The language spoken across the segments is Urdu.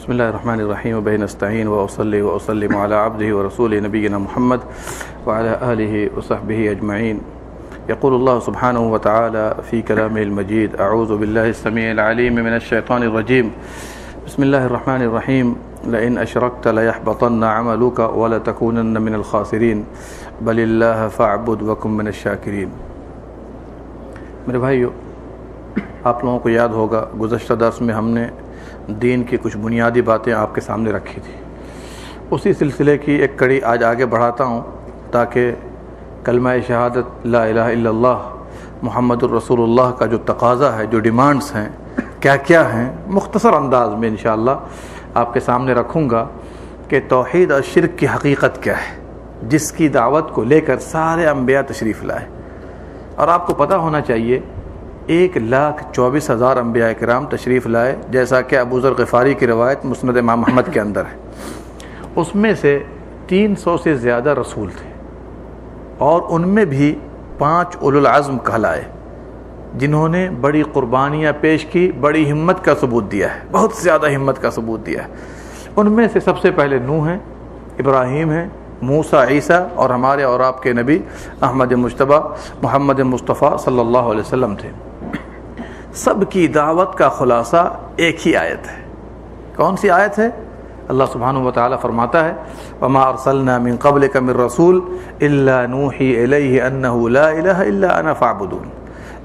بسم الله الرحمن الرحيم وبه نستعين وأصلي وأسلم على عبده ورسوله نبينا محمد وعلى آله وصحبه أجمعين. يقول الله سبحانه وتعالى في كلامه المجيد: أعوذ بالله السميع العليم من الشيطان الرجيم. بسم الله الرحمن الرحيم. لئن أشركت ليحبطن عملك ولتكونن من الخاسرين بل الله فاعبد وكن من الشاكرين. میرے بھائیو، آپ لوگوں کو یاد ہوگا گزشتہ درس میں ہم نے دین کی کچھ بنیادی باتیں آپ کے سامنے رکھی تھی. اسی سلسلے کی ایک کڑی آج آگے بڑھاتا ہوں تاکہ کلمہ شہادت لا الہ الا اللہ محمد الرسول اللہ کا جو تقاضا ہے، جو ڈیمانڈز ہیں، کیا کیا ہیں، مختصر انداز میں انشاءاللہ آپ کے سامنے رکھوں گا کہ توحید اور شرک کی حقیقت کیا ہے، جس کی دعوت کو لے کر سارے انبیاء تشریف لائے. اور آپ کو پتہ ہونا چاہیے 1,24,000 انبیاء کرام تشریف لائے، جیسا کہ ابو ذر غفاری کی روایت مسند امام احمد کے اندر ہے. اس میں سے 300 سے زیادہ رسول تھے، اور ان میں بھی 5 اولو العزم کہلائے، جنہوں نے بڑی قربانیاں پیش کی، بڑی ہمت کا ثبوت دیا ہے، بہت زیادہ ہمت کا ثبوت دیا ہے. ان میں سے سب سے پہلے نوح ہیں، ابراہیم ہیں، موسیٰ، عیسیٰ اور ہمارے اور آپ کے نبی احمد مجتبیٰ محمد مصطفیٰ صلی اللہ علیہ وسلم تھے. سب کی دعوت کا خلاصہ ایک ہی آیت ہے. کون سی آیت ہے؟ اللہ سبحانہ و تعالیٰ فرماتا ہے: وما ارسلنا من قبلک من رسول الا نوحی الیہ انہ لا الہ الا انا فاعبدون.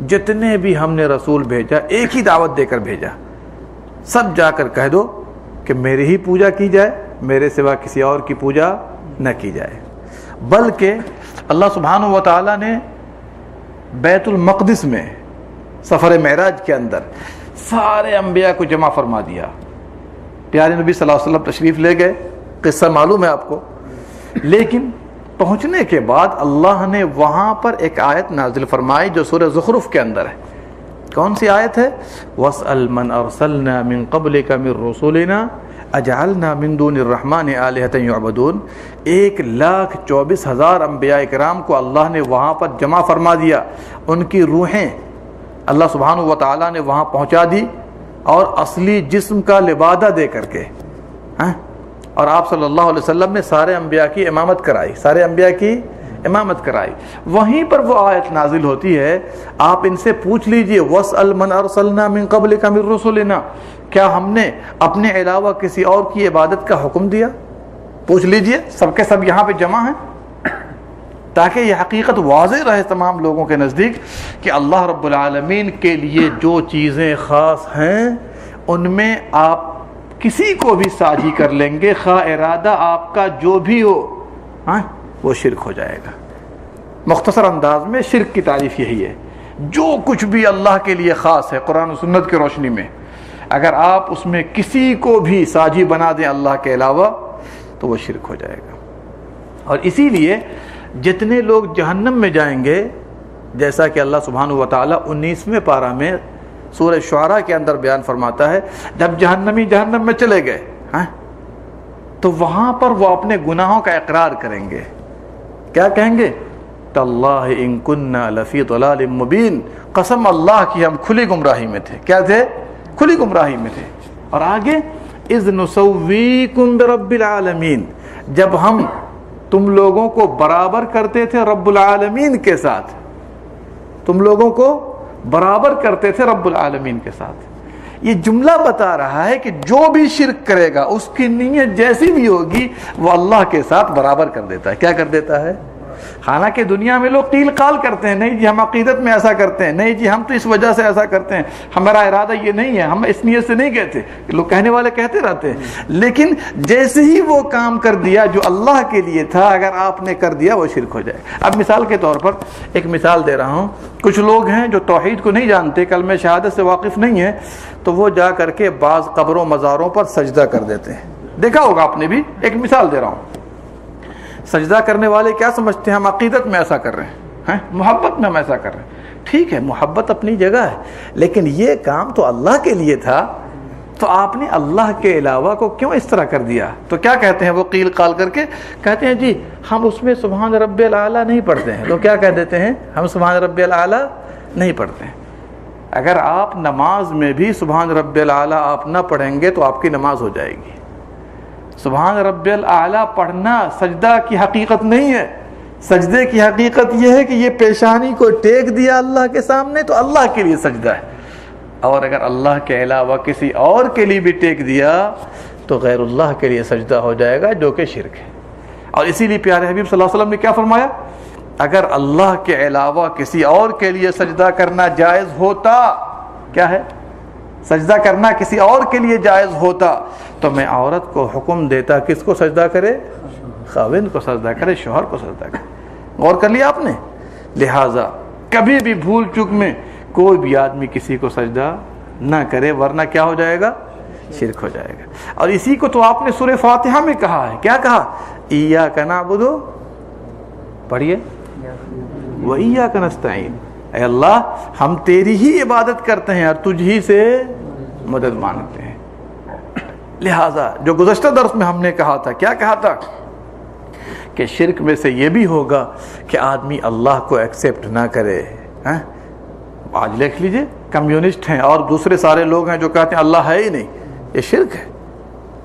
جتنے بھی ہم نے رسول بھیجا ایک ہی دعوت دے کر بھیجا، سب جا کر کہہ دو کہ میری ہی پوجا کی جائے، میرے سوا کسی اور کی پوجا نہ کی جائے. بلکہ اللہ سبحانہ و تعالیٰ نے بیت المقدس میں سفر معراج کے اندر سارے انبیاء کو جمع فرما دیا. پیارے نبی صلی اللہ علیہ وسلم تشریف لے گئے، قصہ معلوم ہے آپ کو. لیکن پہنچنے کے بعد اللہ نے وہاں پر ایک آیت نازل فرمائی جو سورہ زخرف کے اندر ہے. کون سی آیت ہے؟ وَاسْأَلْ مَنْ أَرْسَلْنَا مِنْ قَبْلِكَ مِنْ رُسُلِنَا اجعلنا من دون الرحمن آلہۃ یعبدون. 1,24,000 انبیاء کرام کو اللہ نے وہاں پر جمع فرما دیا. ان کی روحیں اللہ سبحانہ و تعالیٰ نے وہاں پہنچا دی، اور اصلی جسم کا لبادہ دے کر کے اور آپ صلی اللہ علیہ وسلم نے سارے انبیاء کی امامت کرائی، سارے انبیاء کی امامت کرائی. وہیں پر وہ آیت نازل ہوتی ہے. آپ ان سے پوچھ لیجئے: وَاسْأَلْ مَنْ أَرْسَلْنَا مِنْ قَبْلِكَ مِنْ رُسُلِنَا، کیا ہم نے اپنے علاوہ کسی اور کی عبادت کا حکم دیا؟ پوچھ لیجئے. سب کے سب یہاں پہ جمع ہیں تاکہ یہ حقیقت واضح رہے تمام لوگوں کے نزدیک کہ اللہ رب العالمین کے لیے جو چیزیں خاص ہیں ان میں آپ کسی کو بھی ساجی کر لیں گے، خواہ ارادہ آپ کا جو بھی ہو، وہ شرک ہو جائے گا. مختصر انداز میں شرک کی تعریف یہی ہے. جو کچھ بھی اللہ کے لیے خاص ہے قرآن و سنت کی روشنی میں، اگر آپ اس میں کسی کو بھی ساجی بنا دیں اللہ کے علاوہ تو وہ شرک ہو جائے گا. اور اسی لیے جتنے لوگ جہنم میں جائیں گے، جیسا کہ اللہ سبحانہ و تعالیٰ 19ویں پارہ میں سورہ شعراء کے اندر بیان فرماتا ہے، جب جہنمی جہنم میں چلے گئے تو وہاں پر وہ اپنے گناہوں کا اقرار کریں گے. کیا کہیں گے؟ تاللہ ان کننا لفی ضلال مبین، قسم اللہ کی ہم کھلی گمراہی میں تھے. کیا تھے؟ کھلی گمراہی میں تھے. اور آگے اذ نسویکم برب العالمین، جب ہم تم لوگوں کو برابر کرتے تھے رب العالمین کے ساتھ، تم لوگوں کو برابر کرتے تھے رب العالمین کے ساتھ. یہ جملہ بتا رہا ہے کہ جو بھی شرک کرے گا اس کی نیت جیسی بھی ہوگی وہ اللہ کے ساتھ برابر کر دیتا ہے. کیا کر دیتا ہے؟ حالانکہ دنیا میں لوگ قیل قال کرتے ہیں، نہیں جی ہم عقیدت میں ایسا کرتے ہیں، نہیں جی ہم تو اس وجہ سے ایسا کرتے ہیں، ہمارا ارادہ یہ نہیں ہے، ہم اس نیت سے نہیں کہتے. لوگ کہنے والے کہتے رہتے ہیں، لیکن جیسے ہی وہ کام کر دیا جو اللہ کے لیے تھا، اگر آپ نے کر دیا وہ شرک ہو جائے. اب مثال کے طور پر ایک مثال دے رہا ہوں. کچھ لوگ ہیں جو توحید کو نہیں جانتے، کلمہ شہادت سے واقف نہیں ہیں، تو وہ جا کر کے بعض قبروں مزاروں پر سجدہ کر دیتے ہیں. دیکھا ہوگا آپ نے بھی. ایک مثال دے رہا ہوں. سجدہ کرنے والے کیا سمجھتے ہیں؟ ہم عقیدت میں ایسا کر رہے ہیں، محبت میں ہم ایسا کر رہے ہیں. ٹھیک ہے، محبت اپنی جگہ ہے، لیکن یہ کام تو اللہ کے لیے تھا، تو آپ نے اللہ کے علاوہ کو کیوں اس طرح کر دیا؟ تو کیا کہتے ہیں وہ قیل قال کر کے؟ کہتے ہیں جی ہم اس میں سبحان رب الاعلیٰ نہیں پڑھتے ہیں. تو کیا کہہ دیتے ہیں؟ ہم سبحان رب الاعلیٰ نہیں پڑھتے ہیں. اگر آپ نماز میں بھی سبحان رب الاعلیٰ آپ نہ پڑھیں گے تو آپ کی نماز ہو جائے گی. سبحان رب الاعلیٰ پڑھنا سجدہ کی حقیقت نہیں ہے. سجدے کی حقیقت یہ ہے کہ یہ پیشانی کو ٹیک دیا اللہ کے سامنے تو اللہ کے لیے سجدہ ہے, اور اگر اللہ کے علاوہ کسی اور کے لیے بھی ٹیک دیا تو غیر اللہ کے لیے سجدہ ہو جائے گا, جو کہ شرک ہے. اور اسی لیے پیارے حبیب صلی اللہ علیہ وسلم نے کیا فرمایا, اگر اللہ کے علاوہ کسی اور کے لیے سجدہ کرنا جائز ہوتا, کیا ہے, سجدہ کرنا کسی اور کے لیے جائز ہوتا تو میں عورت کو حکم دیتا کس کو سجدہ کرے, خاوند کو سجدہ کرے, شوہر کو سجدہ کرے. غور کر لیا آپ نے. لہٰذا کبھی بھی بھول چک میں کوئی بھی آدمی کسی کو سجدہ نہ کرے, ورنہ کیا ہو جائے گا, شرک ہو جائے گا. اور اسی کو تو آپ نے سورہ فاتحہ میں کہا ہے, کیا کہا, ایاک نعبد, پڑھیے, وایاک نستعین, اے اللہ ہم تیری ہی عبادت کرتے ہیں اور تجھ ہی سے مدد مانگتے ہیں. لہٰذا جو گزشتہ درس میں ہم نے کہا تھا, کیا کہا تھا, کہ شرک میں سے یہ بھی ہوگا کہ آدمی اللہ کو ایکسیپٹ نہ کرے. آج لکھ لیجئے, کمیونسٹ ہیں اور دوسرے سارے لوگ ہیں جو کہتے ہیں اللہ ہے ہی نہیں, یہ شرک ہے.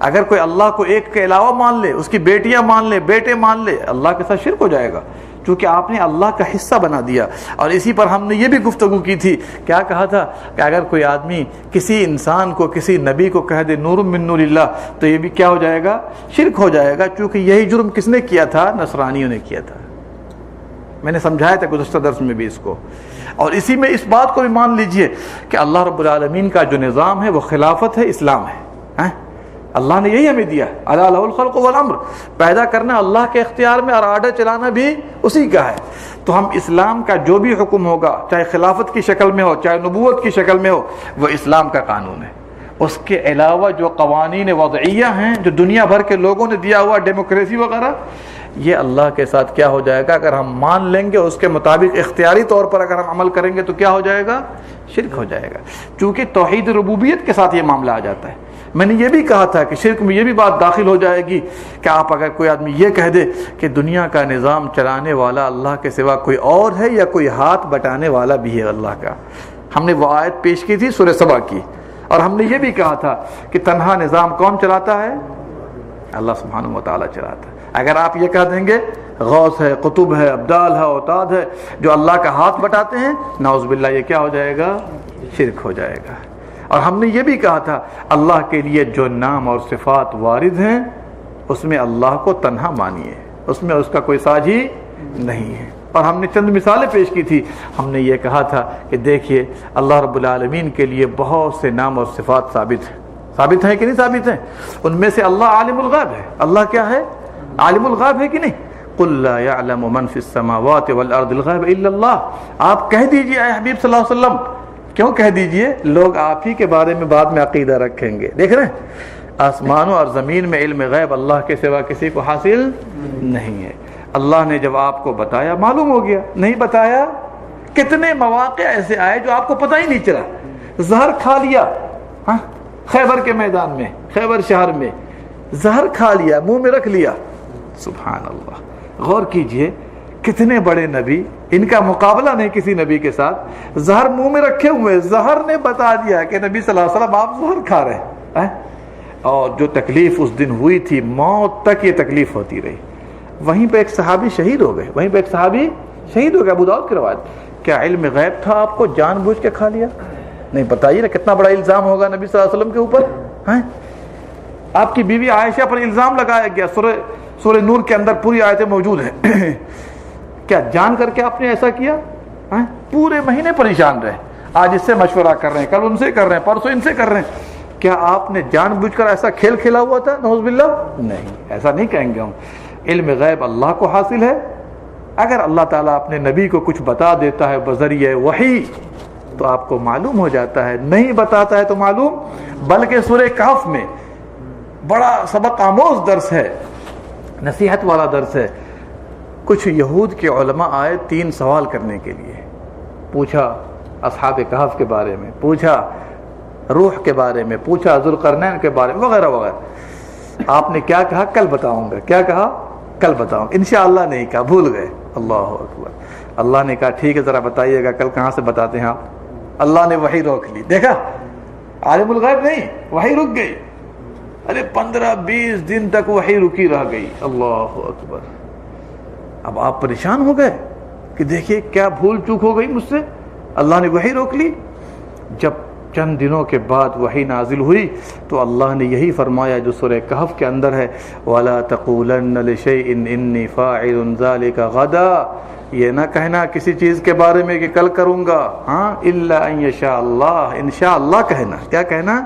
اگر کوئی اللہ کو ایک کے علاوہ مان لے, اس کی بیٹیاں مان لے, بیٹے مان لے, اللہ کے ساتھ شرک ہو جائے گا, چونکہ آپ نے اللہ کا حصہ بنا دیا. اور اسی پر ہم نے یہ بھی گفتگو کی تھی, کیا کہا تھا, کہ اگر کوئی آدمی کسی انسان کو, کسی نبی کو کہہ دے نور من نور اللہ, تو یہ بھی کیا ہو جائے گا, شرک ہو جائے گا, چونکہ یہی جرم کس نے کیا تھا, نصرانیوں نے کیا تھا. میں نے سمجھایا تھا گزشتہ درس میں بھی اس کو. اور اسی میں اس بات کو بھی مان لیجئے کہ اللہ رب العالمین کا جو نظام ہے وہ خلافت ہے, اسلام ہے. اللہ نے یہی ہمیں دیا, الا لہ الخلق والامر, پیدا کرنا اللہ کے اختیار میں اور آرڈر چلانا بھی اسی کا ہے. تو ہم اسلام کا جو بھی حکم ہوگا, چاہے خلافت کی شکل میں ہو, چاہے نبوت کی شکل میں ہو, وہ اسلام کا قانون ہے. اس کے علاوہ جو قوانین وضعیہ ہیں جو دنیا بھر کے لوگوں نے دیا ہوا, ڈیموکریسی وغیرہ, یہ اللہ کے ساتھ کیا ہو جائے گا, اگر ہم مان لیں گے اس کے مطابق اختیاری طور پر اگر ہم عمل کریں گے تو کیا ہو جائے گا, شرک ہو جائے گا. چونکہ توحید ربوبیت کے ساتھ یہ معاملہ آ جاتا ہے. میں نے یہ بھی کہا تھا کہ شرک میں یہ بھی بات داخل ہو جائے گی کہ آپ اگر کوئی آدمی یہ کہہ دے کہ دنیا کا نظام چلانے والا اللہ کے سوا کوئی اور ہے, یا کوئی ہاتھ بٹانے والا بھی ہے اللہ کا. ہم نے وہ آیت پیش کی تھی سورہ سبا کی, اور ہم نے یہ بھی کہا تھا کہ تنہا نظام کون چلاتا ہے, اللہ سبحانہ و تعالیٰ چلاتا ہے. اگر آپ یہ کہہ دیں گے غوث ہے, قطب ہے, ابدال ہے, اوتاد ہے, جو اللہ کا ہاتھ بٹاتے ہیں, نعوذ باللہ, یہ کیا ہو جائے گا, شرک ہو جائے گا. اور ہم نے یہ بھی کہا تھا اللہ کے لیے جو نام اور صفات وارد ہیں اس میں اللہ کو تنہا مانیے, اس میں اس کا کوئی ساجی نہیں ہے. اور ہم نے چند مثالیں پیش کی تھی. ہم نے یہ کہا تھا کہ دیکھیے اللہ رب العالمین کے لیے بہت سے نام اور صفات ثابت ہیں کہ نہیں ثابت ہیں. ان میں سے اللہ عالم الغیب ہے. اللہ کیا ہے, عالم الغیب ہے کہ نہیں. قل لا يعلم من في السماوات والارض الغیب الا اللہ. آپ کہہ دیجئے اے حبیب صلی اللہ علیہ وسلم, کیوں کہہ دیجئے, لوگ آپ ہی کے بارے میں بعد میں عقیدہ رکھیں گے. دیکھ رہے ہیں, آسمانوں اور زمین میں علم غیب اللہ کے سوا کسی کو حاصل نہیں ہے. اللہ نے جب آپ کو بتایا معلوم ہو گیا, نہیں بتایا کتنے مواقع ایسے آئے جو آپ کو پتہ ہی نہیں چلا. زہر کھا لیا, خیبر کے میدان میں, خیبر شہر میں زہر کھا لیا, منہ میں رکھ لیا. سبحان اللہ, غور کیجئے کتنے بڑے نبی, ان کا مقابلہ نہیں کسی نبی کے ساتھ. زہر منہ میں رکھے ہوئے, زہر نے بتا دیا کہ نبی صلی اللہ علیہ وسلم آپ زہر کھا رہے ہیں. اور جو تکلیف اس دن ہوئی تھی, موت تک یہ تکلیف ہوتی رہی. وہیں پہ ایک صحابی شہید ہو گئے, ابو داؤد کی روایت. کیا علم غیب تھا آپ کو, جان بوجھ کے کھا لیا؟ نہیں. بتائیے نا کتنا بڑا الزام ہوگا نبی صلی اللہ علیہ وسلم کے اوپر. آپ کی بیوی عائشہ پر الزام لگایا گیا, سورہ نور کے اندر پوری آیتیں موجود ہیں. کیا جان کر کے آپ نے ایسا کیا؟ پورے مہینے پریشان رہے, آج اس سے مشورہ کر رہے ہیں, کل ان سے کر رہے ہیں, پرسوں ان سے کر رہے ہیں. کیا آپ نے جان بوجھ کر ایسا کھیل کھیلا ہوا تھا؟ نعوذ باللہ, نہیں, ایسا نہیں کہیں گے ہم. علم غیب اللہ کو حاصل ہے. اگر اللہ تعالیٰ اپنے نبی کو کچھ بتا دیتا ہے بذریعہ وحی تو آپ کو معلوم ہو جاتا ہے, نہیں بتاتا ہے تو معلوم. بلکہ سورہ کہف میں بڑا سبق آموز درس ہے, نصیحت والا درس ہے. کچھ یہود کے علماء آئے 3 سوال کرنے کے لیے. پوچھا اصحاب کہف کے بارے میں, پوچھا روح کے بارے میں, پوچھا ذوالقرنین کے بارے میں, وغیرہ وغیرہ. آپ نے کیا کہا, کل بتاؤں گا. کیا کہا, کل بتاؤں. انشاءاللہ نہیں کہا, بھول گئے. اللہ اکبر. اللہ نے کہا ٹھیک ہے ذرا بتائیے گا کل کہاں سے بتاتے ہیں آپ. اللہ نے وحی روک لی. دیکھا, عالم الغیب نہیں, وحی رک گئی. ارے 15-20 دن تک وحی رکی رہ گئی. اللہ اکبر. اب آپ پریشان ہو گئے کہ دیکھیے کیا بھول چوک ہو گئی مجھ سے, اللہ نے وحی روک لی. جب چند دنوں کے بعد وحی نازل ہوئی تو اللہ نے یہی فرمایا جو سورہ کہف کے اندر ہے, وَلَا تَقُولَنَّ لِشَيْءٍ إِنِّي فَاعِلٌ ذَلِكَ غَدًا, یہ نہ کہنا کسی چیز کے بارے میں کہ کل کروں گا, ہاں, إِلَّا أَن يَشَاءَ اللَّهُ, انشاءاللہ کہنا. کیا کہنا؟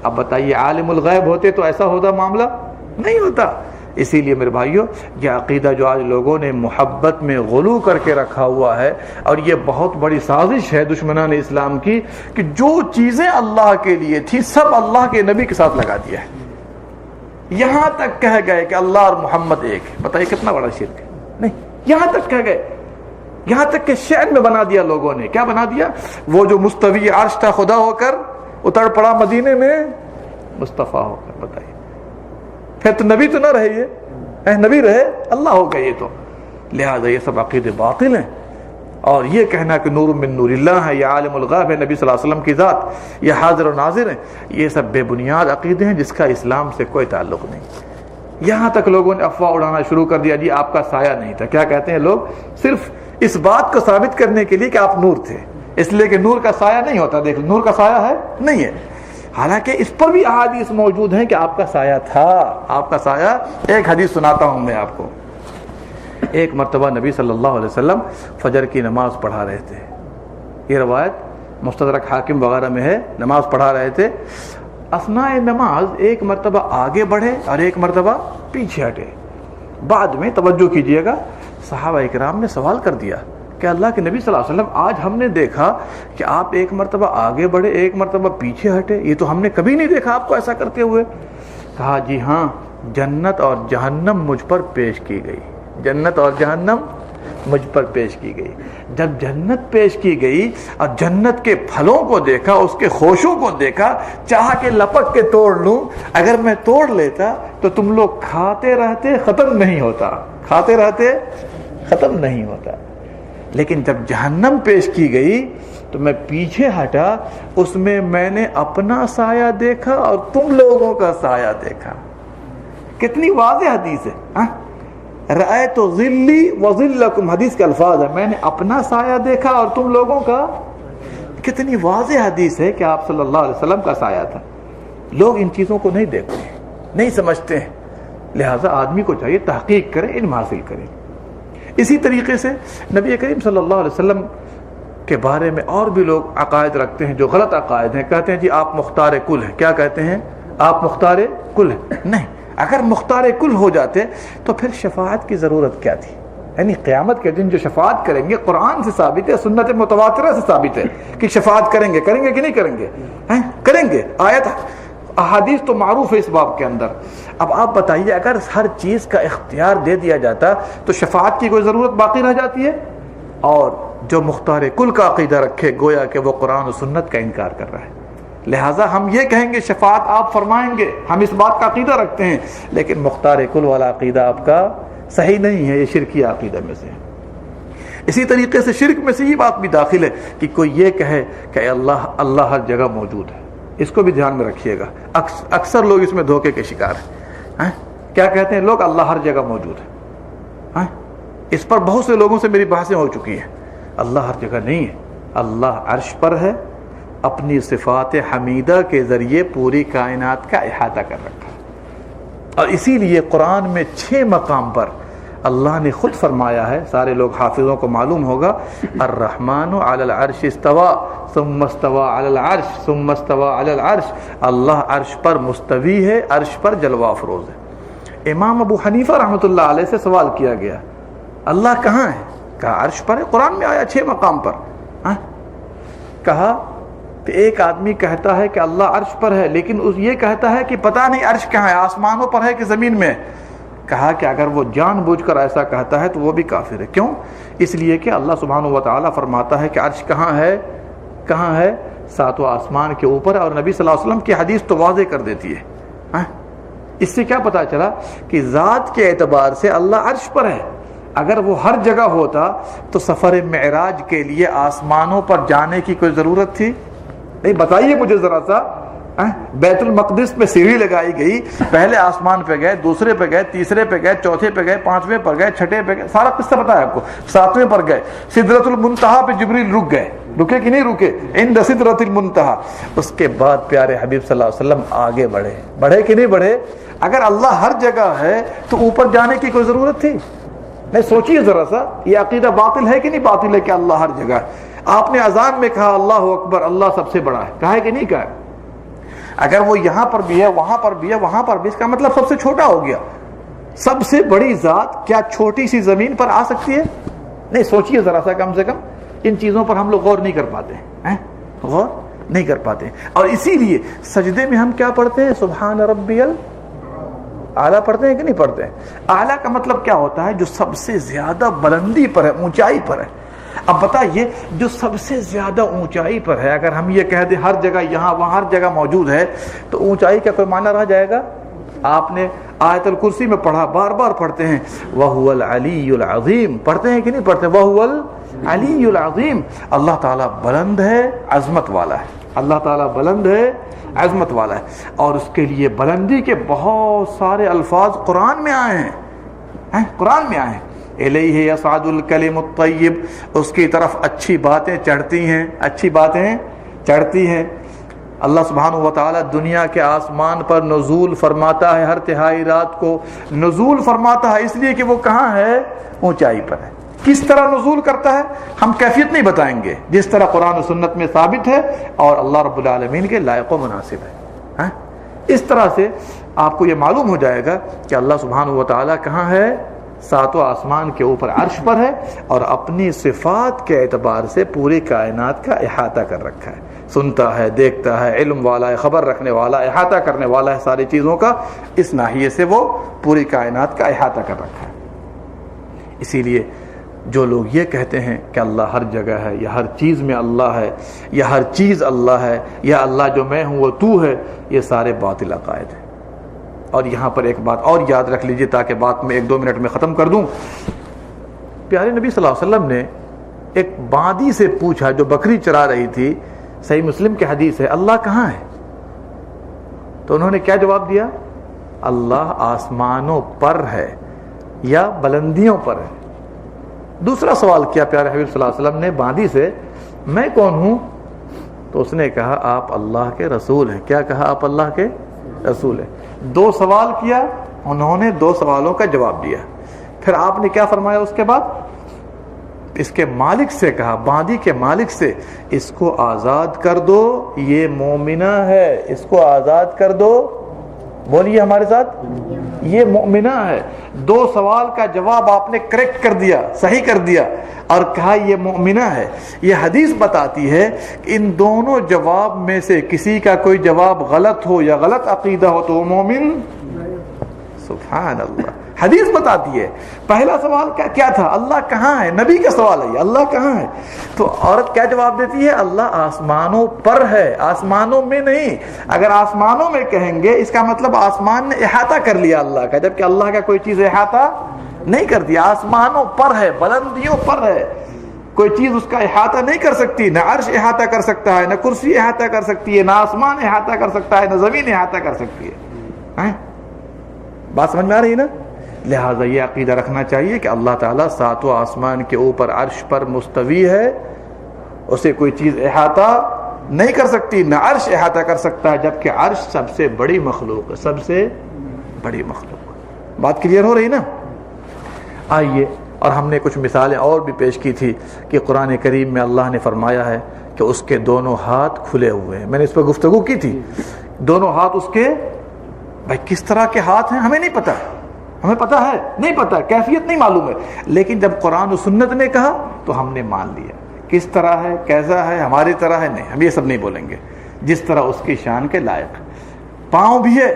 اب بتائیے عالم الغیب ہوتے تو ایسا ہوتا معاملہ نہیں ہوتا. اسی لیے میرے بھائیوں, یہ عقیدہ جو آج لوگوں نے محبت میں غلو کر کے رکھا ہوا ہے, اور یہ بہت بڑی سازش ہے دشمنان اسلام کی کہ جو چیزیں اللہ کے لیے تھی سب اللہ کے نبی کے ساتھ لگا دیا ہے. یہاں تک کہہ گئے کہ اللہ اور محمد ایک. بتائیے کتنا بڑا شرک ہے. نہیں, یہاں تک کہہ گئے, یہاں تک کہ شعر میں بنا دیا لوگوں نے. کیا بنا دیا؟ وہ جو مستوی عرش تھا خدا ہو کر اتر پڑا مدینے میں مصطفیٰ ہو کر. بتائیے پھر تو نبی تو نہ رہے, یہ نبی رہے اللہ ہو گئے. یہ تو لہذا یہ سب عقیدے باطل ہیں. اور یہ کہنا کہ نور من نور اللہ ہے, یا عالم الغیب ہے, نبی صلی اللہ علیہ وسلم کی ذات, یہ حاضر و ناظر ہیں, یہ سب بے بنیاد عقیدے ہیں جس کا اسلام سے کوئی تعلق نہیں. یہاں تک لوگوں نے افواہ اڑانا شروع کر دیا, جی آپ کا سایہ نہیں تھا. کیا کہتے ہیں لوگ؟ صرف اس بات کو ثابت کرنے کے لیے کہ آپ نور تھے, اس لیے کہ نور کا سایہ نہیں ہوتا. دیکھ, نور کا سایہ ہے نہیں ہے, حالانکہ اس پر بھی احادیث موجود ہیں کہ آپ کا سایہ تھا, آپ کا سایہ. ایک حدیث سناتا ہوں میں آپ کو. ایک مرتبہ نبی صلی اللہ علیہ وسلم فجر کی نماز پڑھا رہے تھے. یہ روایت مستدرک حاکم وغیرہ میں ہے. نماز پڑھا رہے تھے, اثناء نماز ایک مرتبہ آگے بڑھے اور ایک مرتبہ پیچھے ہٹے. بعد میں توجہ کیجئے گا, صحابہ اکرام نے سوال کر دیا کہ اللہ کے نبی صلی اللہ علیہ وسلم, آج ہم نے دیکھا کہ آپ ایک مرتبہ آگے بڑھے ایک مرتبہ پیچھے ہٹے, یہ تو ہم نے کبھی نہیں دیکھا آپ کو ایسا کرتے ہوئے. کہا جی ہاں, جنت اور جہنم مجھ پر پیش کی گئی, جنت اور جہنم مجھ پر پیش کی گئی. جب جنت پیش کی گئی اور جنت کے پھلوں کو دیکھا, اس کے خوشوں کو دیکھا, چاہا کہ لپک کے توڑ لوں, اگر میں توڑ لیتا تو تم لوگ کھاتے رہتے ختم نہیں ہوتا, کھاتے رہتے ختم نہیں ہوتا. لیکن جب جہنم پیش کی گئی تو میں پیچھے ہٹا, اس میں نے اپنا سایہ دیکھا اور تم لوگوں کا سایہ دیکھا. کتنی واضح حدیث ہے. رأیت ظلی وظلکم, حدیث کے الفاظ ہیں, میں نے اپنا سایہ دیکھا اور تم لوگوں کا. کتنی واضح حدیث ہے کہ آپ صلی اللہ علیہ وسلم کا سایہ تھا. لوگ ان چیزوں کو نہیں دیکھتے, نہیں سمجھتے ہیں. لہٰذا آدمی کو چاہیے تحقیق کرے, علم حاصل کرے. اسی طریقے سے نبی کریم صلی اللہ علیہ وسلم کے بارے میں اور بھی لوگ عقائد رکھتے ہیں جو غلط عقائد ہیں. کہتے ہیں جی آپ مختار کل ہیں. کیا کہتے ہیں؟ آپ مختار کل ہیں. نہیں, اگر مختار کل ہو جاتے تو پھر شفاعت کی ضرورت کیا تھی؟ یعنی قیامت کے دن جو شفاعت کریں گے قرآن سے ثابت ہے, سنت متواترہ سے ثابت ہے کہ شفاعت کریں گے. کریں گے کہ نہیں کریں گے؟ کریں گے. آیت احادیث تو معروف ہے اس باب کے اندر. اب آپ بتائیے, اگر ہر چیز کا اختیار دے دیا جاتا تو شفاعت کی کوئی ضرورت باقی رہ جاتی ہے؟ اور جو مختار کل کا عقیدہ رکھے گویا کہ وہ قرآن و سنت کا انکار کر رہا ہے. لہٰذا ہم یہ کہیں گے شفاعت آپ فرمائیں گے, ہم اس بات کا عقیدہ رکھتے ہیں, لیکن مختار کل والا عقیدہ آپ کا صحیح نہیں ہے, یہ شرکی عقیدہ میں سے ہے. اسی طریقے سے شرک میں سے یہ بات بھی داخل ہے کہ کوئی یہ کہے کہ اللہ ہر جگہ موجود ہے. اس کو بھی دھیان میں رکھیے گا, اکثر لوگ اس میں دھوکے کے شکار ہیں. کیا کہتے ہیں لوگ؟ اللہ ہر جگہ موجود ہے. اس پر بہت سے لوگوں سے میری بحثیں ہو چکی ہیں. اللہ ہر جگہ نہیں ہے, اللہ عرش پر ہے, اپنی صفات حمیدہ کے ذریعے پوری کائنات کا احاطہ کر رکھا. اور اسی لیے قرآن میں 6 مقام پر اللہ نے خود فرمایا ہے, سارے لوگ حافظوں کو معلوم ہوگا, الرحمن علی العرش استوى ثم استوى علی العرش ثم استوى علی العرش. اللہ عرش پر مستوی ہے, عرش پر جلوہ افروز ہے. امام ابو حنیفہ رحمۃ اللہ علیہ سے سوال کیا گیا, اللہ کہاں ہے؟ کہا عرش پر ہے. قرآن میں آیا 6 مقام پر. کہا کہ ایک آدمی کہتا ہے کہ اللہ عرش پر ہے, لیکن یہ کہتا ہے کہ پتہ نہیں عرش کہاں ہے, آسمانوں پر ہے کہ زمین میں. کہا کہ اگر وہ جان بوجھ کر ایسا کہتا ہے تو وہ بھی کافر ہے. کیوں؟ اس لیے کہ اللہ سبحانہ و تعالیٰ فرماتا ہے کہ عرش کہاں ہے؟ کہاں ہے؟ 7واں آسمان کے اوپر. اور نبی صلی اللہ علیہ وسلم کی حدیث تو واضح کر دیتی ہے. اس سے کیا پتا چلا کہ ذات کے اعتبار سے اللہ عرش پر ہے. اگر وہ ہر جگہ ہوتا تو سفر معراج کے لیے آسمانوں پر جانے کی کوئی ضرورت تھی؟ نہیں، بتائیے مجھے ذرا سا. بیت المقدس میں سیڑھی لگائی گئی، پہلے آسمان پہ گئے، دوسرے پہ گئے، تیسرے پہ گئے، چوتھے پہ گئے، پانچویں پر گئے، چھٹے پہ گئے، سارا قصہ پتا ہے آپ کو. ساتویں پر گئے، سدرۃ المنتہا پہ جبریل رک گئے. رکے کہ نہیں رکے؟ عند سدرۃ المنتہا. اس کے بعد پیارے حبیب صلی اللہ علیہ وسلم آگے بڑھے کہ نہیں بڑھے؟ اگر اللہ ہر جگہ ہے تو اوپر جانے کی کوئی ضرورت تھی؟ نہیں، سوچیے ذرا سا، یہ عقیدہ باطل ہے کہ نہیں باطل ہے کہ اللہ ہر جگہ ہے؟ آپ نے اذان میں کہا اللہ اکبر، اللہ سب سے بڑا ہے، کہا ہے کہ نہیں کہا؟ اگر وہ یہاں پر بھی ہے، وہاں پر بھی ہے، وہاں پر بھی، اس کا مطلب سب سے چھوٹا ہو گیا. سب سے بڑی ذات کیا چھوٹی سی زمین پر آ سکتی ہے؟ نہیں، سوچیے ذرا سا، کم سے کم ان چیزوں پر ہم لوگ غور نہیں کر پاتے ہیں، غور نہیں کر پاتے ہیں. اور اسی لیے سجدے میں ہم کیا پڑھتے ہیں؟ سبحان ربی اعلیٰ پڑھتے ہیں کہ نہیں پڑھتے ہیں؟ اعلیٰ کا مطلب کیا ہوتا ہے؟ جو سب سے زیادہ بلندی پر ہے، اونچائی پر ہے. اب بتائیے، جو سب سے زیادہ اونچائی پر ہے، اگر ہم یہ کہہ دیں ہر جگہ یہاں وہاں ہر جگہ موجود ہے، تو اونچائی کا کوئی معنی رہ جائے گا؟ آپ نے آیت الکرسی میں پڑھا، بار بار پڑھتے ہیں وَهُوَ الْعَلِيُّ الْعَظِيمُ، پڑھتے ہیں کہ نہیں پڑھتے؟ وَهُوَ الْعَلِيُّ الْعَظِيمُ. اللہ تعالیٰ بلند ہے، عظمت والا ہے. اللہ تعالیٰ بلند ہے، عظمت والا ہے. اور اس کے لیے بلندی کے بہت سارے الفاظ قرآن میں آئے ہیں، قرآن میں آئے ہیں. الیہ یصعد الکلم الطیب، اس کی طرف اچھی باتیں چڑھتی ہیں، اچھی باتیں چڑھتی ہیں. اللہ سبحانہ و تعالی دنیا کے آسمان پر نزول فرماتا ہے، ہر تہائی رات کو نزول فرماتا ہے، اس لیے کہ وہ کہاں ہے؟ اونچائی پر ہے. کس طرح نزول کرتا ہے ہم کیفیت نہیں بتائیں گے، جس طرح قرآن و سنت میں ثابت ہے اور اللہ رب العالمین کے لائق و مناسب ہے. اس طرح سے آپ کو یہ معلوم ہو جائے گا کہ اللہ سبحانہ و تعالی کہاں ہے؟ ساتوں آسمان کے اوپر عرش پر ہے، اور اپنی صفات کے اعتبار سے پوری کائنات کا احاطہ کر رکھا ہے. سنتا ہے، دیکھتا ہے، علم والا ہے، خبر رکھنے والا، احاطہ کرنے والا ہے ساری چیزوں کا. اس ناحیے سے وہ پوری کائنات کا احاطہ کر رکھا ہے. اسی لیے جو لوگ یہ کہتے ہیں کہ اللہ ہر جگہ ہے، یا ہر چیز میں اللہ ہے، یا ہر چیز اللہ ہے، یا اللہ جو میں ہوں وہ تو ہے، یہ سارے باطل عقائد ہیں. اور یہاں پر ایک بات اور یاد رکھ لیجئے تاکہ بات میں 1-2 منٹ میں ختم کر دوں. پیارے نبی صلی اللہ علیہ وسلم نے ایک باندی سے پوچھا جو بکری چرا رہی تھی، صحیح مسلم کی حدیث ہے، اللہ کہاں ہے؟ تو انہوں نے کیا جواب دیا؟ اللہ آسمانوں پر ہے یا بلندیوں پر ہے. دوسرا سوال کیا پیارے حبیب صلی اللہ علیہ وسلم نے باندی سے، میں کون ہوں؟ تو اس نے کہا آپ اللہ کے رسول ہیں. کیا کہا؟ آپ اللہ کے رسول ہیں. 2 سوال کیا، انہوں نے 2 سوالوں کا جواب دیا. پھر آپ نے کیا فرمایا اس کے بعد؟ اس کے مالک سے کہا، باندی کے مالک سے، اس کو آزاد کر دو، یہ مومنہ ہے، اس کو آزاد کر دو. بولیے ہمارے ساتھ، یہ مومنہ ہے. 2 سوال کا جواب آپ نے کریکٹ کر دیا، صحیح کر دیا، اور کہا یہ مومنہ ہے. یہ حدیث بتاتی ہے کہ ان دونوں جواب میں سے کسی کا کوئی جواب غلط ہو یا غلط عقیدہ ہو تو وہ مومن. سبحان اللہ، حدیث بتاتی ہے. پہلا سوال کیا تھا؟ اللہ کہاں ہے؟ نبی کا سوال ہے، اللہ کہاں ہے؟ تو عورت کیا جواب دیتی ہے؟ اللہ آسمانوں پر ہے، آسمانوں میں نہیں. اگر آسمانوں میں کہیں گے اس کا مطلب آسمان نے احاطہ کر لیا اللہ کا، جبکہ اللہ کا کوئی چیز احاطہ نہیں کرتی. آسمانوں پر ہے، بلندیوں پر ہے، کوئی چیز اس کا احاطہ نہیں کر سکتی. نہ عرش احاطہ کر سکتا ہے، نہ کرسی احاطہ کر سکتی ہے، نہ آسمان احاطہ کر سکتا ہے، نہ زمین احاطہ کر سکتی ہے. بات سمجھ میں آ رہی ہے نا؟ لہٰذا یہ عقیدہ رکھنا چاہیے کہ اللہ تعالیٰ 7 آسمان کے اوپر عرش پر مستوی ہے، اسے کوئی چیز احاطہ نہیں کر سکتی، نہ عرش احاطہ کر سکتا ہے، جبکہ عرش سب سے بڑی مخلوق ہے، سب سے بڑی مخلوق. بات کلیئر ہو رہی نا؟ آئیے، اور ہم نے کچھ مثالیں اور بھی پیش کی تھی کہ قرآن کریم میں اللہ نے فرمایا ہے کہ اس کے دونوں ہاتھ کھلے ہوئے ہیں. میں نے اس پہ گفتگو کی تھی. دونوں ہاتھ اس کے، بھائی کس طرح کے ہاتھ ہیں ہمیں نہیں پتا، ہمیں پتا ہے نہیں پتا، کیفیت نہیں معلوم ہے. لیکن جب قرآن و سنت نے کہا تو ہم نے مان لیا. کس طرح ہے، کیسا ہے، ہماری طرح ہے، نہیں، ہم یہ سب نہیں بولیں گے. جس طرح اس کی شان کے لائق. پاؤں بھی ہے،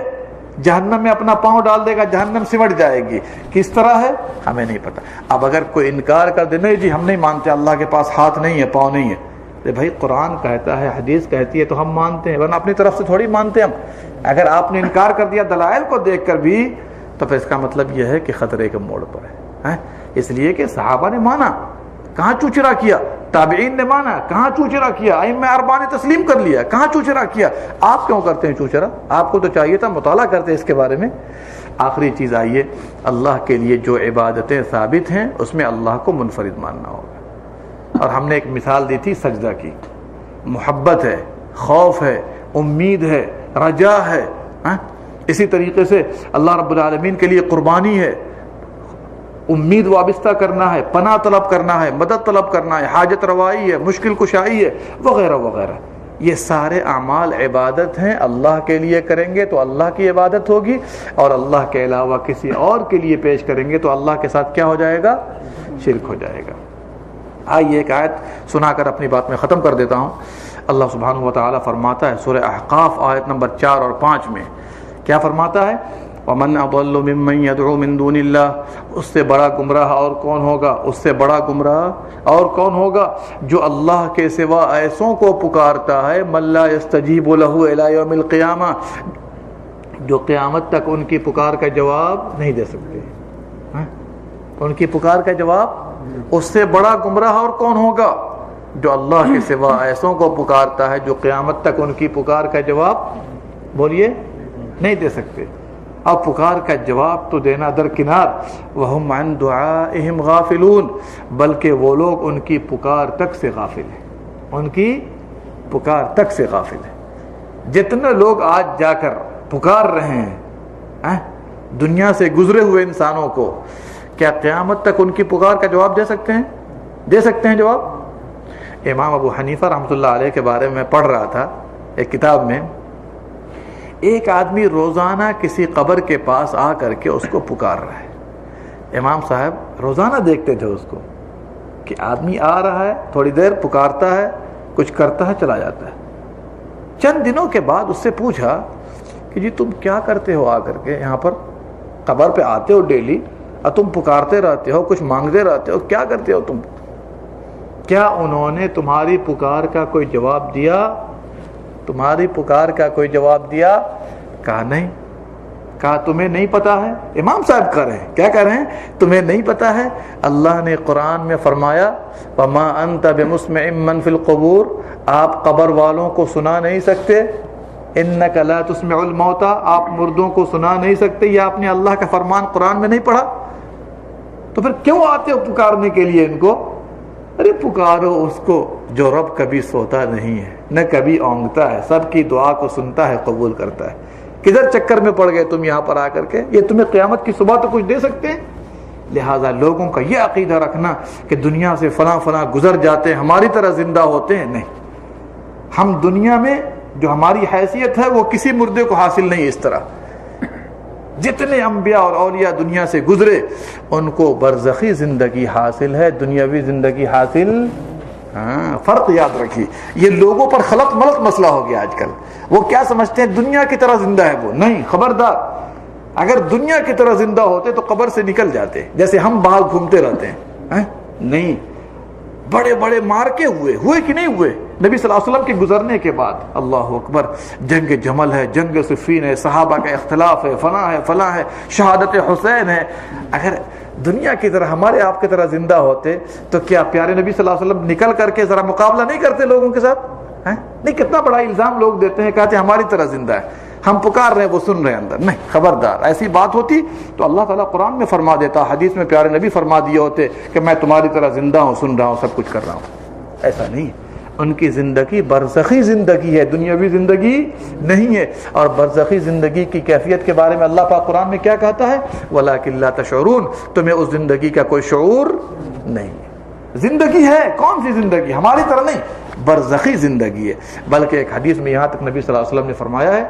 جہنم میں اپنا پاؤں ڈال دے گا، جہنم سمٹ جائے گی. کس طرح ہے ہمیں نہیں پتا. اب اگر کوئی انکار کر دے، نہیں جی ہم نہیں مانتے، اللہ کے پاس ہاتھ نہیں ہے، پاؤں نہیں ہے، بھائی قرآن کہتا ہے، حدیث کہتی ہے تو ہم مانتے ہیں، ورنہ اپنی طرف سے تھوڑی مانتے ہم. اگر آپ نے انکار کر دیا دلائل کو دیکھ کر بھی، تو پھر اس کا مطلب یہ ہے کہ خطرے کے موڑ پر ہے. اس لیے کہ صحابہ نے مانا، کہاں چوچرا کیا، تابعین نے مانا، کہاں چوچرا کیا، ائمہ اربعہ نے تسلیم کر لیا، کہاں چوچرا کیا. آپ کیوں کرتے ہیں چوچرا؟ آپ کو تو چاہیے تھا مطالعہ کرتے اس کے بارے میں. آخری چیز آئیے، اللہ کے لیے جو عبادتیں ثابت ہیں اس میں اللہ کو منفرد ماننا ہوگا. اور ہم نے ایک مثال دی تھی سجدہ کی. محبت ہے، خوف ہے، امید ہے، رجا ہے. اسی طریقے سے اللہ رب العالمین کے لیے قربانی ہے، امید وابستہ کرنا ہے، پناہ طلب کرنا ہے، مدد طلب کرنا ہے، حاجت روائی ہے، مشکل کشائی ہے، وغیرہ وغیرہ. یہ سارے اعمال عبادت ہیں. اللہ کے لیے کریں گے تو اللہ کی عبادت ہوگی، اور اللہ کے علاوہ کسی اور کے لیے پیش کریں گے تو اللہ کے ساتھ کیا ہو جائے گا؟ شرک ہو جائے گا. آئیے ایک آیت سنا کر اپنی بات میں ختم کر دیتا ہوں. اللہ سبحانہ و تعالیٰ فرماتا ہے سورہ احقاف آیت نمبر 4 اور 5 میں، کیا فرماتا ہے؟ وَمَنْ أَضَلُّ مِمَّنْ يَدْعُو مِن دُونِ اللَّهِ، اس سے بڑا گمراہ اور کون ہوگا؟ اس سے بڑا گمراہ اور کون ہوگا جو اللہ کے سوا ایسوں کو پکارتا ہے مَن لَا يَسْتَجِيبُ لَهُ إِلَى يَوْمِ الْقِيَامَةِ، جو قیامت تک ان کی پکار کا جواب نہیں دے سکتے. ان کی پکار کا جواب، اس سے بڑا گمراہ اور کون ہوگا جو اللہ کے سوا ایسوں کو پکارتا ہے جو قیامت تک ان کی پکار کا جواب، بولیے، نہیں دے سکتے. اب پکار کا جواب تو دینا درکنار، وَهُمْ عَنْ دُعَائِهِمْ غَافِلُونَ، بلکہ وہ لوگ ان کی پکار تک سے غافل ہیں. ان کی پکار تک سے غافل ہیں. جتنے لوگ آج جا کر پکار رہے ہیں دنیا سے گزرے ہوئے انسانوں کو، کیا قیامت تک ان کی پکار کا جواب دے سکتے ہیں؟ دے سکتے ہیں جواب؟ امام ابو حنیفہ رحمۃ اللہ علیہ کے بارے میں پڑھ رہا تھا ایک کتاب میں. ایک آدمی روزانہ کسی قبر کے پاس آ کر کے اس کو پکار رہا ہے. امام صاحب روزانہ دیکھتے تھے اس کو کہ آدمی آ رہا ہے، تھوڑی دیر پکارتا ہے، کچھ کرتا ہے، چلا جاتا ہے. چند دنوں کے بعد اس سے پوچھا کہ جی تم کیا کرتے ہو آ کر کے یہاں پر؟ قبر پہ آتے ہو ڈیلی اور تم پکارتے رہتے ہو، کچھ مانگتے رہتے ہو، کیا کرتے ہو تم؟ کیا انہوں نے تمہاری پکار کا کوئی جواب دیا؟ تمہاری پکار کا کوئی جواب دیا؟ کہا نہیں. کہا تمہیں نہیں پتا ہے؟ امام صاحب کہہ رہے ہیں، کیا کہہ رہے ہیں؟ تمہیں نہیں پتا ہے اللہ نے قرآن میں فرمایا وَمَا أَنْتَ بِمُسْمِعٍ مَّن فِي الْقُبُورِ، آپ قبر والوں کو سنا نہیں سکتے. إِنَّكَ لَا تُسْمِعُ الْمَوْتَى، آپ مردوں کو سنا نہیں سکتے. یہ آپ نے اللہ کا فرمان قرآن میں نہیں پڑھا؟ تو پھر کیوں آتے ہو پکارنے کے لیے ان کو؟ ارے پکارو اس کو جو رب کبھی سوتا نہیں ہے، نہ کبھی اونگتا ہے، سب کی دعا کو سنتا ہے، قبول کرتا ہے. کدھر چکر میں پڑ گئے تم یہاں پر آ کر کے؟ یہ تمہیں قیامت کی صبح تو کچھ دے سکتے ہیں؟ لہٰذا لوگوں کا یہ عقیدہ رکھنا کہ دنیا سے فلاں فلاں گزر جاتے ہیں، ہماری طرح زندہ ہوتے ہیں، نہیں. ہم دنیا میں جو ہماری حیثیت ہے وہ کسی مردے کو حاصل نہیں. اس طرح جتنے انبیاء اور اولیاء دنیا سے گزرے ان کو برزخی زندگی حاصل ہے، دنیاوی زندگی حاصل. فرق یاد رکھیے. یہ لوگوں پر خلط ملط مسئلہ ہو گیا آج کل. وہ کیا سمجھتے ہیں دنیا کی طرح زندہ ہے وہ؟ نہیں، خبردار. اگر دنیا کی طرح زندہ ہوتے تو قبر سے نکل جاتے جیسے ہم باہر گھومتے رہتے ہیں. نہیں، بڑے بڑے مارکے ہوئے کہ نہیں ہوئے نبی صلی اللہ علیہ وسلم کے گزرنے کے بعد؟ اللہ اکبر. جنگ جمل ہے، جنگ صفین ہے، صحابہ کا اختلاف ہے، فلاں ہے، شہادت حسین ہے. اگر دنیا کی طرح ہمارے آپ کی طرح زندہ ہوتے تو کیا پیارے نبی صلی اللہ علیہ وسلم نکل کر کے ذرا مقابلہ نہیں کرتے لوگوں کے ساتھ؟ نہیں، کتنا بڑا الزام لوگ دیتے ہیں، کہتے ہیں ہماری طرح زندہ ہے، ہم پکار رہے ہیں وہ سن رہے ہیں اندر. نہیں، خبردار. ایسی بات ہوتی تو اللہ تعالیٰ قرآن میں فرما دیتا، حدیث میں پیارے نبی فرما دیے ہوتے کہ میں تمہاری طرح زندہ ہوں، سن رہا ہوں، سب کچھ کر رہا ہوں. ایسا نہیں. ان کی زندگی برزخی زندگی ہے، دنیاوی زندگی نہیں ہے. اور برزخی زندگی کی کیفیت کے بارے میں اللہ پاک قرآن میں کیا کہتا ہے؟ وَلَٰكِن لَا تَشْعُرُونَ، تمہیں اس زندگی کا کوئی شعور نہیں. زندگی ہے، کون سی زندگی؟ ہماری طرح نہیں، برزخی زندگی ہے. بلکہ ایک حدیث میں یہاں تک نبی صلی اللہ علیہ وسلم نے فرمایا ہے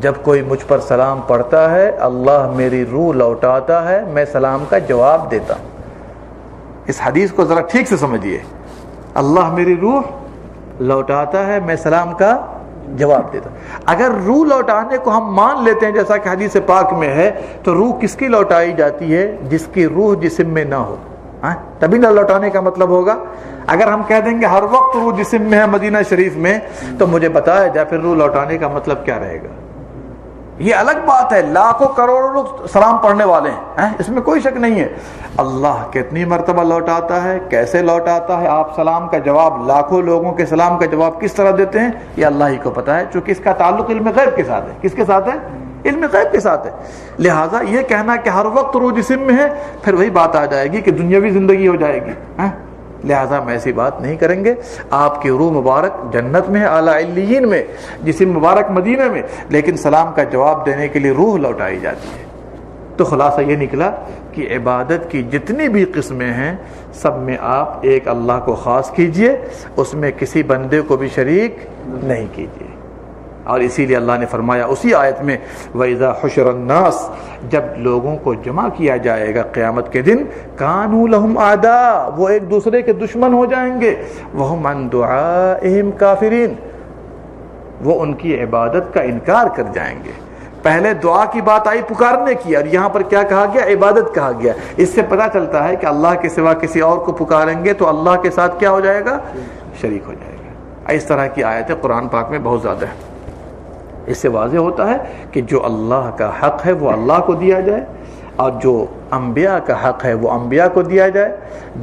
جب کوئی مجھ پر سلام پڑھتا ہے اللہ میری روح لوٹاتا ہے، میں سلام کا جواب دیتا ہوں. اس حدیث کو ذرا ٹھیک سے سمجھیے. اللہ میری روح لوٹاتا ہے، میں سلام کا جواب دیتا ہوں. اگر روح لوٹانے کو ہم مان لیتے ہیں جیسا کہ حدیث پاک میں ہے، تو روح کس کی لوٹائی جاتی ہے؟ جس کی روح جسم میں نہ ہو. تبھی نہ لوٹانے کا مطلب ہوگا. اگر ہم کہہ دیں گے ہر وقت روح جسم میں ہے مدینہ شریف میں، تو مجھے بتایا جائے پھر روح لوٹانے کا مطلب کیا رہے گا؟ یہ الگ بات ہے، لاکھوں کروڑوں لوگ سلام پڑھنے والے ہیں، اس میں کوئی شک نہیں ہے۔ اللہ کتنی مرتبہ لوٹاتا ہے، کیسے لوٹاتا ہے، آپ سلام کا جواب، لاکھوں لوگوں کے سلام کا جواب کس طرح دیتے ہیں، یہ اللہ ہی کو پتہ ہے، چونکہ اس کا تعلق علم غیب کے ساتھ ہے۔ کس کے ساتھ ہے؟ علم غیب کے ساتھ ہے۔ لہٰذا یہ کہنا کہ ہر وقت روح جسم میں ہے، پھر وہی بات آ جائے گی کہ دنیاوی زندگی ہو جائے گی۔ لہٰذا ہم ایسی بات نہیں کریں گے۔ آپ کی روح مبارک جنت میں ہے، اعلیٰ علیین میں، جسم مبارک مدینہ میں، لیکن سلام کا جواب دینے کے لیے روح لوٹائی جاتی ہے۔ تو خلاصہ یہ نکلا کہ عبادت کی جتنی بھی قسمیں ہیں سب میں آپ ایک اللہ کو خاص کیجئے، اس میں کسی بندے کو بھی شریک نہیں کیجئے۔ اور اسی لیے اللہ نے فرمایا اسی آیت میں وَإِذَا حُشِرَ النَّاسِ، جب لوگوں کو جمع کیا جائے گا قیامت کے دن، كَانُوا لَهُمْ أَعْدَاءَ، وہ ایک دوسرے کے دشمن ہو جائیں گے، وَهُمْ عَنْ دُعَائِهِمْ كَافِرِينَ، وہ ان کی عبادت کا انکار کر جائیں گے۔ پہلے دعا کی بات آئی، پکارنے کی، اور یہاں پر کیا کہا گیا؟ عبادت کہا گیا۔ اس سے پتہ چلتا ہے کہ اللہ کے سوا کسی اور کو پکاریں گے تو اللہ کے ساتھ کیا ہو جائے گا؟ شریک ہو جائے گا۔ اس طرح کی آیتیں قرآن پاک میں بہت زیادہ ہیں۔ اس سے واضح ہوتا ہے کہ جو اللہ کا حق ہے وہ اللہ کو دیا جائے، اور جو انبیاء کا حق ہے وہ انبیاء کو دیا جائے،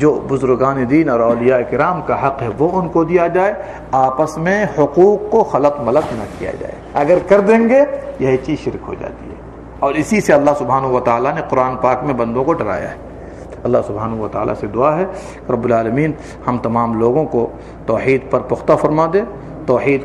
جو بزرگان دین اور اولیاء کرام کا حق ہے وہ ان کو دیا جائے، آپس میں حقوق کو خلط ملط نہ کیا جائے۔ اگر کر دیں گے یہی چیز شرک ہو جاتی ہے، اور اسی سے اللہ سبحانہ و تعالیٰ نے قرآن پاک میں بندوں کو ڈرایا ہے۔ اللہ سبحانہ و تعالیٰ سے دعا ہے رب العالمین ہم تمام لوگوں کو توحید پر پختہ فرما دے، توحید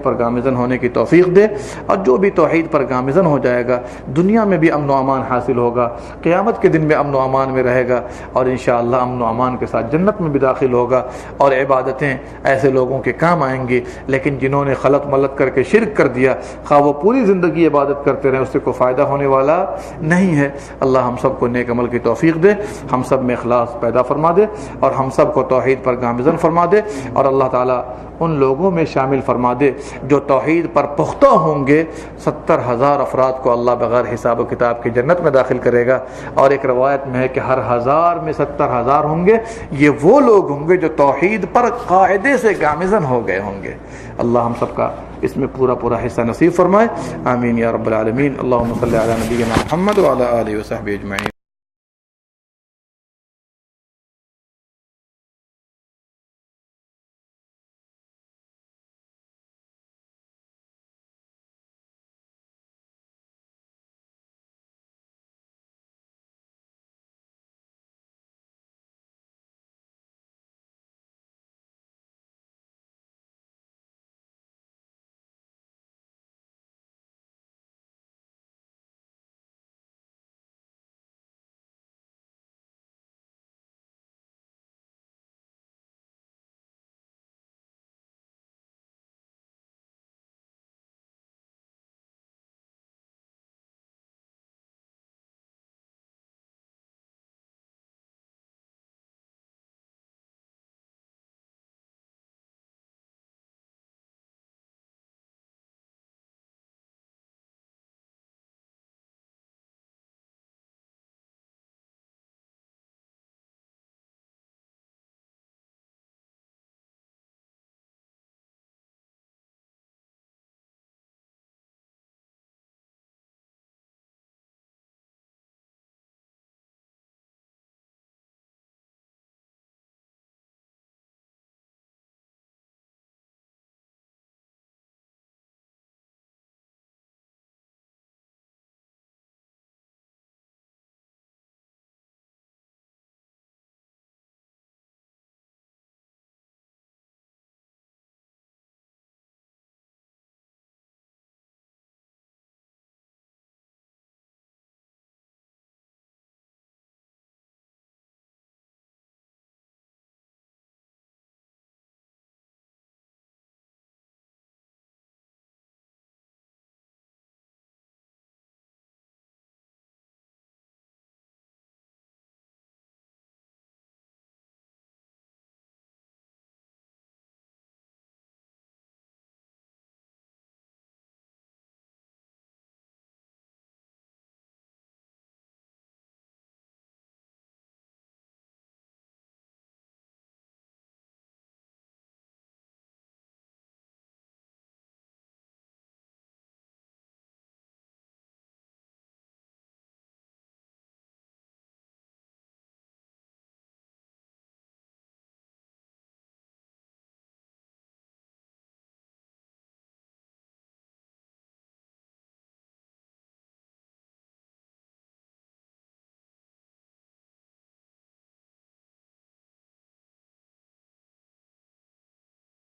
پر گامزن ہونے کی توفیق دے، اور جو بھی توحید پر گامزن ہو جائے گا دنیا میں بھی امن و امان حاصل ہوگا، قیامت کے دن میں امن و امان میں رہے گا، اور انشاءاللہ امن و امان کے ساتھ جنت میں بھی داخل ہوگا۔ اور عبادتیں ایسے لوگوں کے کام آئیں گی، لیکن جنہوں نے خلط ملط کر کے شرک کر دیا، خواہ وہ پوری زندگی عبادت کرتے رہیں، اس سے کوئی فائدہ ہونے والا نہیں ہے۔ اللہ ہم سب کو نیک عمل کی توفیق دے، ہم سب میں اخلاص پیدا فرما دے، اور ہم سب کو توحید پر گامزن فرما دے، اور اللہ تعالیٰ ان لوگوں میں شامل فرما دے جو توحید پر پختہ ہوں گے۔ 70,000 افراد کو اللہ بغیر حساب و کتاب کی جنت میں داخل کرے گا، اور ایک روایت میں ہے کہ ہر 1000 میں 70,000 ہوں گے، یہ وہ لوگ ہوں گے جو توحید پر قاعدے سے گامزن ہو گئے ہوں گے۔ اللہ ہم سب کا اس میں پورا حصہ نصیب فرمائے، آمین یا رب العالمین۔ اللہم صلی علی نبینا محمد وعلی آلہ وصحبہ اجمعین۔